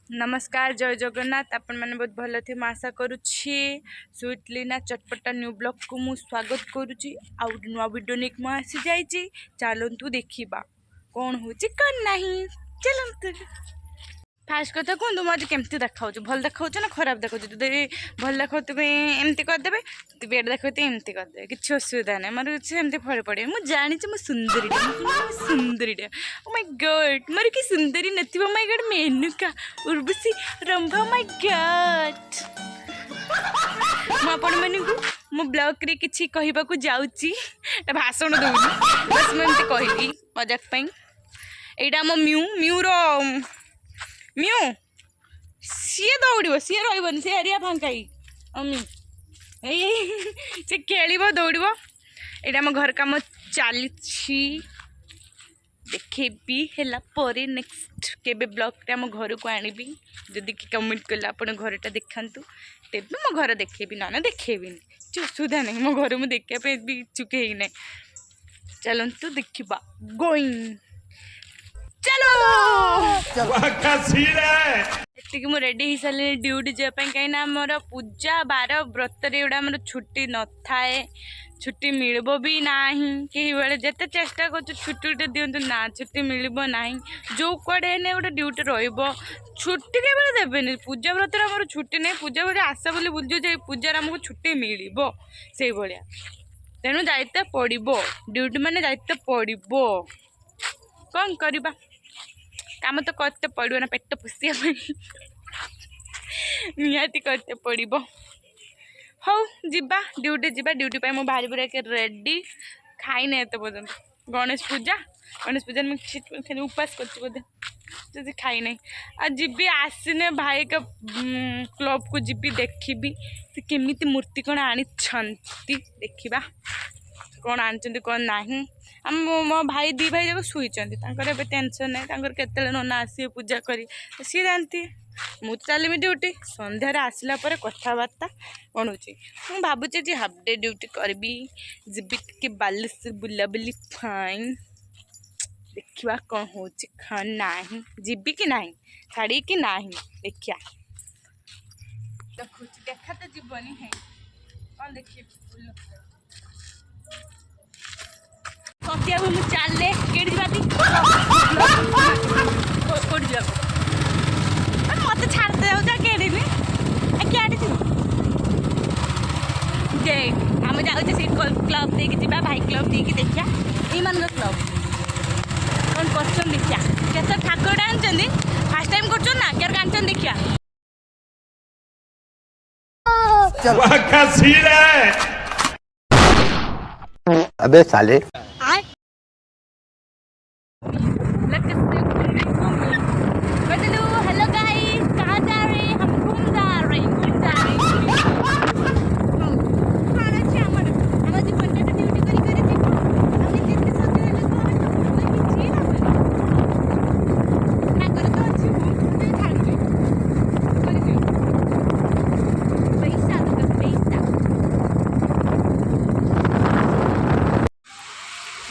नमस्कार जय जगन्नाथ आपण मैंने बहुत भल थे आशा करुच्छी स्वीटलीना चटपटा न्यू ब्लॉग को मु स्वागत करुच्ची आउ नुआ वीडियो नेक मु आसी जाइए चलतु देखा कौन हो कौन नहीं चलतु फास्ट कथा कहतु मुझे केमती देखा भल देखा ना खराब देखा भल देखा एमती करदे बेड देखा एमती करदे कि असुविधा ना मोर किसी फल पड़े मुझे जानी मो सुंदरी सुंदरी ओ माय गॉड मोर कि सुंदरी नथिबो my god Menuka Urvashi Rambha my god आपण मानू मो ब्लॉग रे किछि कहबा को जाउची भाषण दउनी बस मैं एमती कहली मजाक पई एडा मो म्यू म्यू रो म्यू सी दौड़ सी रही सी एरिया फांकाई अम्मी सी खेल दौड़ यहाँ आम घर कम चली देखेबी है नेक्स्ट केबे ब्लॉग आम घर को आनबी जदि कमेंट कले आप घरटा देखातु तेज मो घर देखेबी ना देखेबी असुविधा नहीं मो घर मुझे देखापी भी इच्छुक है चलतु देखा गोइंग चलो मुझे रेडी हो सारे ड्यूटी जावाई कहीं मोर पूजा बार व्रत एवं मोर छुट्टी न थाए छुट्टी मिलबो भी नाही कई बेले जिते चेष्टा कर छुट्टी दिंतु ना छुट्टी मिलबो नाही जो कड़े ने गोटे ड्यूटी रहिबो छुट्टी के बेले देबेनी पूजा व्रत मोर छुट्टी नहीं पूजा बेले आशा बोली बुझु जे पूजार आमको छुट्टी मिलबो से भाया तेणु दायित्व पड़ो ड्यूटी माने दायित्व पड़ो कौन करवा काम तो करते पड़ो ना पेट पोषिया निहाती करते पड़ो हौ जीवा ड्यूटी जीवा ड्यूटी पे मुझे बाहरी बुरा के रेडी खाई नहीं तो पर्यटन गणेश पूजा में खाली उपास कर खाई नहीं आ जीवी आसने भाई का क्लब को जीवी देखी से केमी मूर्ति कौन आनी देखा कौन आनी कौन ना आम मो भाई दी भाई जब शुईचंदी टेंशन नहीं केते नना आसे पूजा करी सी जानती मु चलमी ड्यूटी संध्यार आसला पर कथबार्ता कौन हो भावुचे जी हाफ डे ड्यूटी करी जीबी टे बालेश्वर बुलाबुली फाइन देखा कौन हो ना जीबी कि ना छाड़ी कि ना देखिया देखा तो जीवनी है कौन देखिए कपिया मुझे चले केड़ी मत छाड़ दे केड़ी क्या आम जाऊे क्लब देकी जा भाई क्लब देकी देखा ये क्लब कौन कर देखिया कैसे ठाकुर आनी फास्ट टाइम कर ना क्या आन देखिया अबे साले हेलो गाइस कहाँ जा रहे हैं हम घूम जा रहे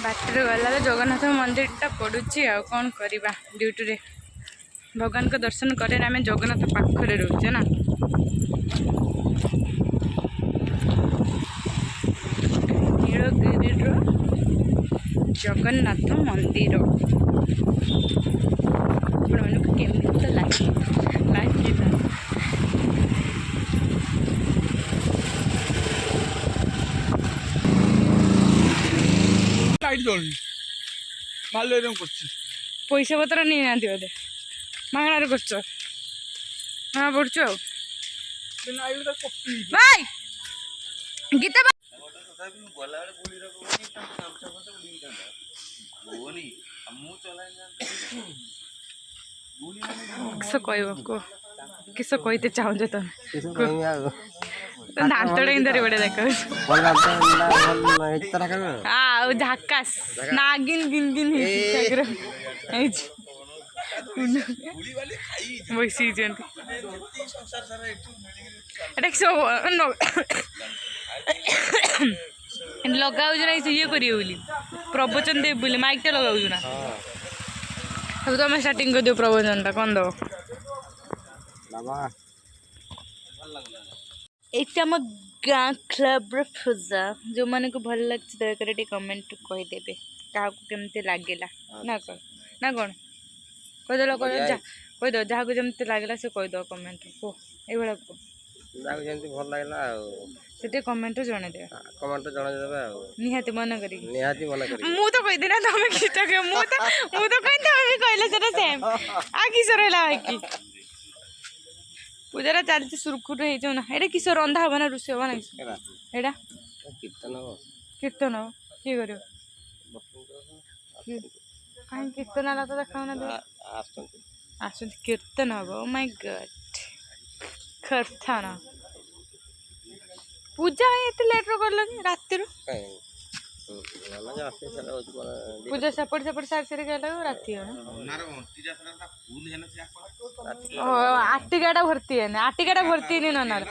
बाटर गला जगन्नाथ मंदिर टा पड़ुची आ कौन करवा ड्यूटी रे भगवान को दर्शन करे आम जगन्नाथ पाखरे रोचे ना नीलगिरी जगन्नाथ मंदिर केमी लगे पैसा पत्र नहीं ना बोधे मागणार कर हाँ पढ़ु भाई गीता किस कह किस कहते चाहूँ तुम दांतटा इंदर बड़े देख झाकास नागिन गिन गिन बसी लगाऊ ना ये करें प्रवचन दे बोली माइकटा लगाऊ ना तुम स्टार्टिंग कर दियो प्रवचन टा कौन दो ଏଇଟା ଆମ ଗାଁ କ୍ଲବ୍ର ପୂଜା ଯେଉଁମାନଙ୍କୁ ଭଲ ଲାଗୁଛି ଦୟାକରି ଟିକେ କମେଣ୍ଟ କହିଦେବେ କାହାକୁ କେମିତି ଲାଗିଲା ନା କ'ଣ କହିଦେଲ କହିଦେବ ଯାହାକୁ ଯେମିତି ଲାଗିଲା ସେ କହିଦେବ କମେଣ୍ଟରେ କୁହ ଏଇଭଳିଆ କୁହ ଯାହାକୁ ଯେମିତି ଭଲ ଲାଗିଲା ଆଉ ସେ ଟିକେ କମେଣ୍ଟରେ ଜଣେଇଦେବେ କମେଣ୍ଟରେ ଜଣେଇଦେବେ ଆଉ ନିହାତି ମନେ କରିକି ନିହାତି ମନେ କରିକି ମୁଁ ତ କହିଦି ନା ତମେ କିସ ମୁଁ ତ କହିଲି ତମେ ବି କହିଲେ ସେଟା ସେମ୍ ଆଉ କିସ ରହିଲା ବାକି ପୂଜାଟା ଚାଲିଛି ସୁରୁଖୁରୁ ହେଇଯାଉ ନା ଏଇଟା କିସ ରନ୍ଧା ହବ ନା ରୋଷେଇ ହବ ନା କିସ ଏଇଟା କୀର୍ତ୍ତନ କୀର୍ତ୍ତନ ହବ କିଏ କରିବ କାହିଁ କୀର୍ତ୍ତନ ହେଲା ତ ଦେଖାଉନା ଆସୁଛନ୍ତି କୀର୍ତ୍ତନ ହବ ଓ ମାଇ ଗଡ୍ କୀର୍ତ୍ତନ ପୂଜା ଏତେ ଲେଟ୍ରେ କଲନି ରାତିରୁ ପୂଜା ସେପଟେ ସାରି ସାରି ଗଲା ରାତି ଆଟିକାଟା ଭର୍ତ୍ତି ହେଇନି ଆଟିକାଟା ଭର୍ତ୍ତି ହେଇନି ନନାର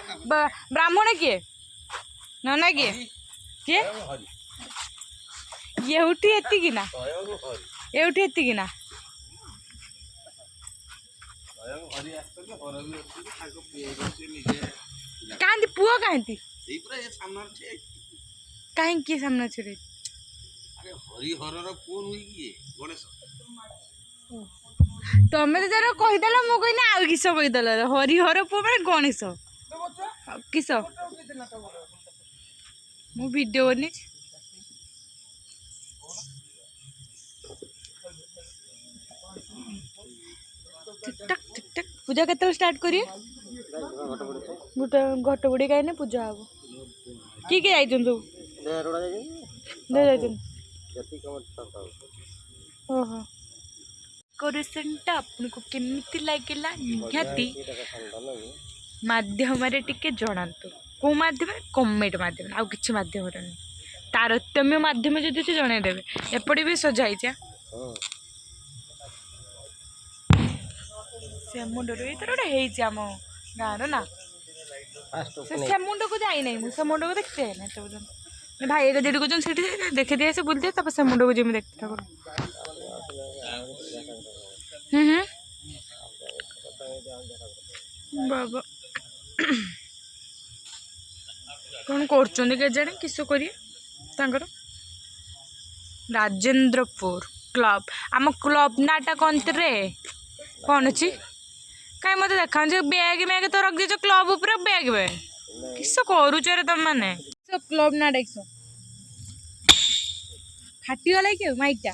ବ୍ରାହ୍ମଣ କିଏ ନନା କିଏ ଏଉଠି ଏତିକି ନା କାହାନ୍ତି ପୁଅ କାହାନ୍ତି କାହିଁକି କିଏ ସାମ୍ନା ଛିଡେଇ ତମେ ତ ଯାର କହିଦେଲ ମୁଁ କହିଲି ଆଉ କିସ କହିଦେଲ ହରିହର ପୁଅ ମାନେ ଗଣେଶ କିସ ମୁଁ ଭିଡିଓ ବନେଇଛି ଠିକ୍ ପୂଜା କେତେବେଳେ ଷ୍ଟାର୍ଟ କରିବେ ଗୋଟେ ଘଟ ବୁଡ଼ି କାହିଁକି ପୂଜା ହବ କିଏ ଯାଇଛନ୍ତି ସବୁ ଯାଇଛନ୍ତି ଓହୋ ଡେକୋରେସନଟା ଆପଣଙ୍କୁ କେମିତି ଲାଗିଲା ନିହାତି ମାଧ୍ୟମରେ ଟିକେ ଜଣାନ୍ତୁ କେଉଁ ମାଧ୍ୟମରେ କମେଣ୍ଟ ମାଧ୍ୟମରେ ଆଉ କିଛି ମାଧ୍ୟମରେ ନୁହେଁ ତାରତମ୍ୟ ମାଧ୍ୟମ ଯଦି ସେ ଜଣେଇଦେବେ ଏପଟେ ବି ସଜା ହେଇଛି ସେମୁଣ୍ଡରୁ ଏଇଥର ଗୋଟେ ହେଇଛି ଆମ ଗାଁର ନା ସେ ମୁଣ୍ଡକୁ ଯାଇନାହିଁ ମୁଁ ସେ ମୁଣ୍ଡକୁ ଦେଖତେ ଯାଇନାହିଁ ଏତେ ପର୍ଯ୍ୟନ୍ତ ଭାଇ ଏକା ଯେଠି କହୁଛନ୍ତି ସେଠି ଦେଖିଦିଏ ସେ ବୁଲିଦିଏ ତାପରେ ସେ ମୁଣ୍ଡକୁ ଯେମିତି ଦେଖି ଠାକୁର ବାବା କ'ଣ କରୁଛନ୍ତି କେଜାଣି କିସ କରିବେ ତାଙ୍କର ରାଜେନ୍ଦ୍ରପୁର କ୍ଲବ୍ ଆମ କ୍ଲବ୍ ନାଁଟା କଣରେ କ'ଣ ଅଛି କାହିଁ ମୋତେ ଦେଖାଉଛି ବ୍ୟାଗ୍ ତ ରଖିଦେଇଛ କ୍ଲବ୍ ଉପରେ ବ୍ୟାଗ୍ କିସ କରୁଛ ରେ ତମ ମାନେ କ୍ଲବ୍ ନାଁଟା କିସ ଫାଟିଗଲା କି ମାଇକଟା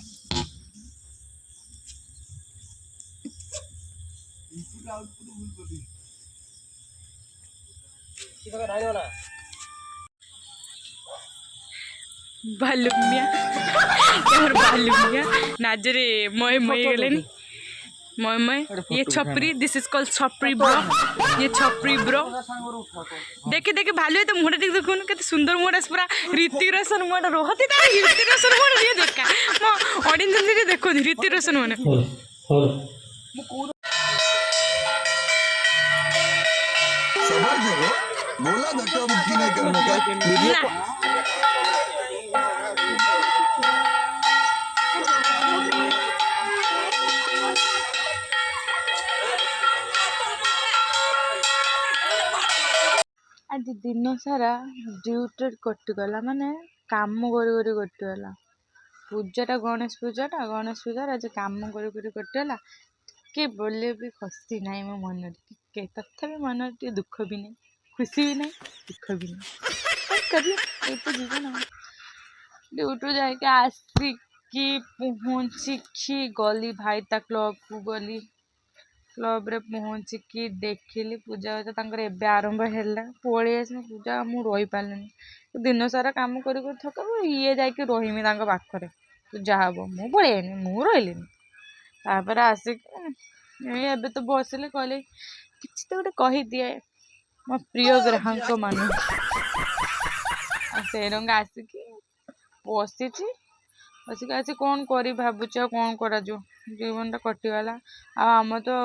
बालुमिया नाजरे मय गलेनी मय ये छपरी दिस इज कॉल्ड छपरी ब्रो ये छपरी ब्रो देखे देखे भालू तो मुहटा देख देखो केते सुंदर मुहटा पूरा ऋतिक रोशन मुहटा रोहती ता ऋतिक रोशन मुहटा ये देखा मो ऑडियंस से देखो ऋतिक रोशन माने सबर करो बोला धक्का मुक्की नहीं करने का वीडियो आज दिन सारा ड्यूटी कटिगला माने काम करी कटिगला पूजाटा गणेश पूजा आज काम करी कटिगला के बोले भी खुशी नहीं मो मन के तथापि मन टे दुख भी नहीं खुशी भी नहीं दुख भी नहीं तो जीवन ड्यूटी जाके आसिकी पहुँचिकी गली भाई ता क्लब को गली क्लब रे पहुँचिकी देखिली पूजा तांकर एबे आरंभ हैला पळी आस पूजा मु रही पारलिनी दिन सारा काम करी थक ये जाके रहीमी तांक पाखरे पूजा हम मु पळेनी मु रहिलिनी तापर आसिक एबे तो बसिले कहले किछि तो गोटे कहि दिए मो प्रिय ग्राहक मान से रंग आसिकी बसिची बसिक आसी कौन करी भावुच कौन करा जो जीवन टा कटिगला आम तो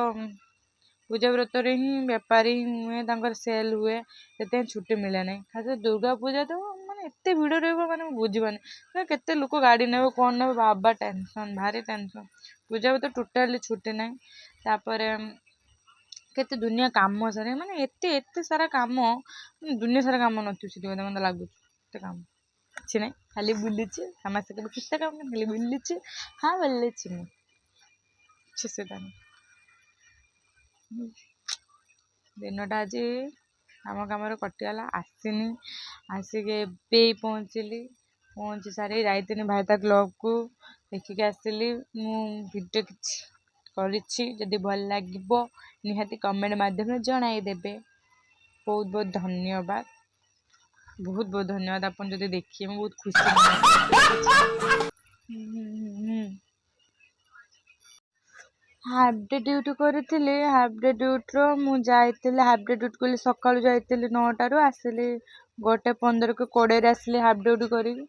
पूजा व्रत रे ही बेपारी हुए तांकर सेल हुए से छुट्टी मिले ना खास दुर्गा पूजा तो माने एते भिड़ रही माने बुझीबानी केते लोक गाड़ी ने कौन ने बाबा टेंशन भारी टेंशन पूजा तो टोटाली छुट्टी ना तापर କେତେ ଦୁନିଆ କାମ ସାରେ ମାନେ ଏତେ ସାରା କାମ ଦୁନିଆ ସାରା କାମ ନଥିବ ସେଠି ମୋତେ ଲାଗୁଛି ଏତେ କାମ କିଛି ନାହିଁ ଖାଲି ବୁଲୁଛି ସମସ୍ତେ କେବେ କେତେ କାମ ଖାଲି ବୁଲୁଛି ହଁ ବୁଲୁଛି ମୁଁ କିଛି ସେଟା ନାହିଁ ଦିନଟା ଆଜି କାମରେ କଟିଗଲା ଆସିନି ଆସିକି ଏବେ ପହଞ୍ଚି ସାରି ଯାଇଥିଲି ଭାଇତା କ୍ଲବ୍କୁ ଦେଖିକି ଆସିଲି ମୁଁ ଭିଡ଼ିଓ କିଛି କରିଛି ଯଦି ଭଲ ଲାଗିବ ନିହାତି କମେଣ୍ଟ ମାଧ୍ୟମରେ ଜଣାଇଦେବେ ବହୁତ ବହୁତ ଧନ୍ୟବାଦ ଆପଣ ଯଦି ଦେଖିବେ ମୁଁ ବହୁତ ଖୁସି ହାଫ୍ ଡେ ଡ୍ୟୁଟି କରିଥିଲି ହାଫ୍ ଡେ ଡ୍ୟୁଟିର ମୁଁ ଯାଇଥିଲି ହାଫ୍ ଡେ ଡ୍ୟୁଟି କଲି ସକାଳୁ ଯାଇଥିଲି 9ଟାରୁ ଆସିଲି 1:15-20 ଆସିଲି ହାଫ୍ ଡ୍ୟୁଟି କରିକି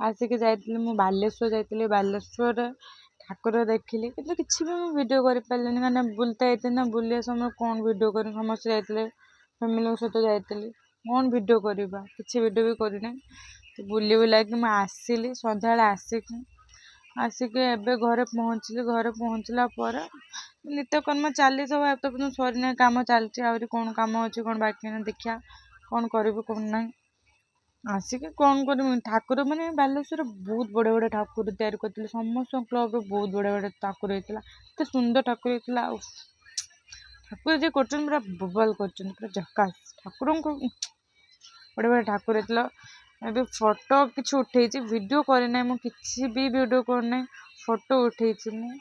ଆସିକି ଯାଇଥିଲି ମୁଁ ବାଲେଶ୍ୱର ଯାଇଥିଲି ବାଲେଶ୍ୱରରେ ଠାକୁର ଦେଖିଲି କିନ୍ତୁ କିଛି ବି ମୁଁ ଭିଡ଼ିଓ କରିପାରିଲିନି କାହିଁକିନା ବୁଲତା ଯାଇଥିଲି ନା ବୁଲିବା ସମୟରେ କ'ଣ ଭିଡ଼ିଓ କରିବି ସମସ୍ତେ ଯାଇଥିଲେ ଫ୍ୟାମିଲିଙ୍କ ସହିତ ଯାଇଥିଲି କ'ଣ ଭିଡ଼ିଓ କରିବା କିଛି ଭିଡ଼ିଓ ବି କରିନାହିଁ ବୁଲି ବୁଲାକି ମୁଁ ଆସିଲି ସନ୍ଧ୍ୟାବେଳେ ଆସିକି ଏବେ ଘରେ ପହଞ୍ଚିଲା ପରେ ନିତ୍ୟକର୍ମ ଚାଲିଥିବ ଏତେ ପର୍ଯ୍ୟନ୍ତ ସରିନାହିଁ କାମ ଚାଲିଛି ଆହୁରି କ'ଣ କାମ ଅଛି କ'ଣ ବାକି ନାହିଁ ଦେଖିବା କ'ଣ କରିବୁ କ'ଣ ନାହିଁ ଆସିକି କ'ଣ କରିବି ଠାକୁର ମାନେ ବାଲେଶ୍ୱରରେ ବହୁତ ବଢ଼ିଆ ଠାକୁର ତିଆରି କରିଥିଲେ ସମସ୍ତଙ୍କ କ୍ଲବ୍ରେ ବହୁତ ବଢ଼ିଆ ଠାକୁର ହେଇଥିଲା ଏତେ ସୁନ୍ଦର ଠାକୁର ହେଇଥିଲା ଆଉ ଠାକୁର ଯିଏ କରୁଛନ୍ତି ପୁରା ବୋବାଲ କରୁଛନ୍ତି ପୁରା ଝକାସ୍ ଠାକୁରଙ୍କୁ ବଢ଼ିଆ ଠାକୁର ହେଇଥିଲା ଏବେ ଫଟୋ କିଛି ଉଠେଇଛି ଭିଡ଼ିଓ କରିନାହିଁ ମୁଁ କିଛି ବି ଭିଡ଼ିଓ କରିନାହିଁ ଫଟୋ ଉଠେଇଛି ମୁଁ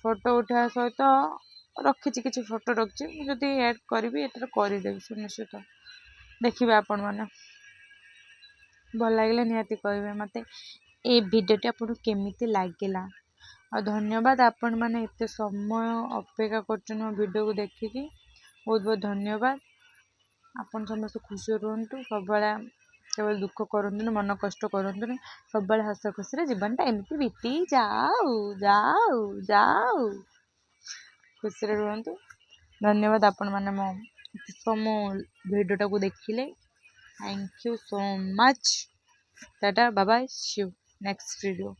ଫଟୋ ଉଠେଇବା ସହିତ ରଖିଛି କିଛି ଫଟୋ ରଖିଛି ମୁଁ ଯଦି ଆଡ଼୍ କରିବି ଏଠାରେ କରିଦେବି ସୁନିଶ୍ଚିତ ଦେଖିବେ ଆପଣମାନେ ଭଲ ଲାଗିଲେ ନିହାତି କହିବେ ମୋତେ ଏ ଭିଡ଼ିଓଟି ଆପଣଙ୍କୁ କେମିତି ଲାଗିଲା ଆଉ ଧନ୍ୟବାଦ ଆପଣମାନେ ଏତେ ସମୟ ଅପେକ୍ଷା କରୁଛନ୍ତି ମୋ ଭିଡ଼ିଓକୁ ଦେଖିକି ବହୁତ ଧନ୍ୟବାଦ ଆପଣ ସମସ୍ତେ ଖୁସି ରୁହନ୍ତୁ ସବୁବେଳେ କେବଳ ଦୁଃଖ କରନ୍ତୁନି ମନ କଷ୍ଟ କରନ୍ତୁନି ସବୁବେଳେ ହସ ଖୁସିରେ ଜୀବନଟା ଏମିତି ବିତି ଯାଉ ଖୁସିରେ ରୁହନ୍ତୁ ଧନ୍ୟବାଦ ଆପଣମାନେ ମୋ ଭିଡ଼ିଓଟାକୁ ଦେଖିଲେ Thank you so much. Tata, bye bye. See you next video.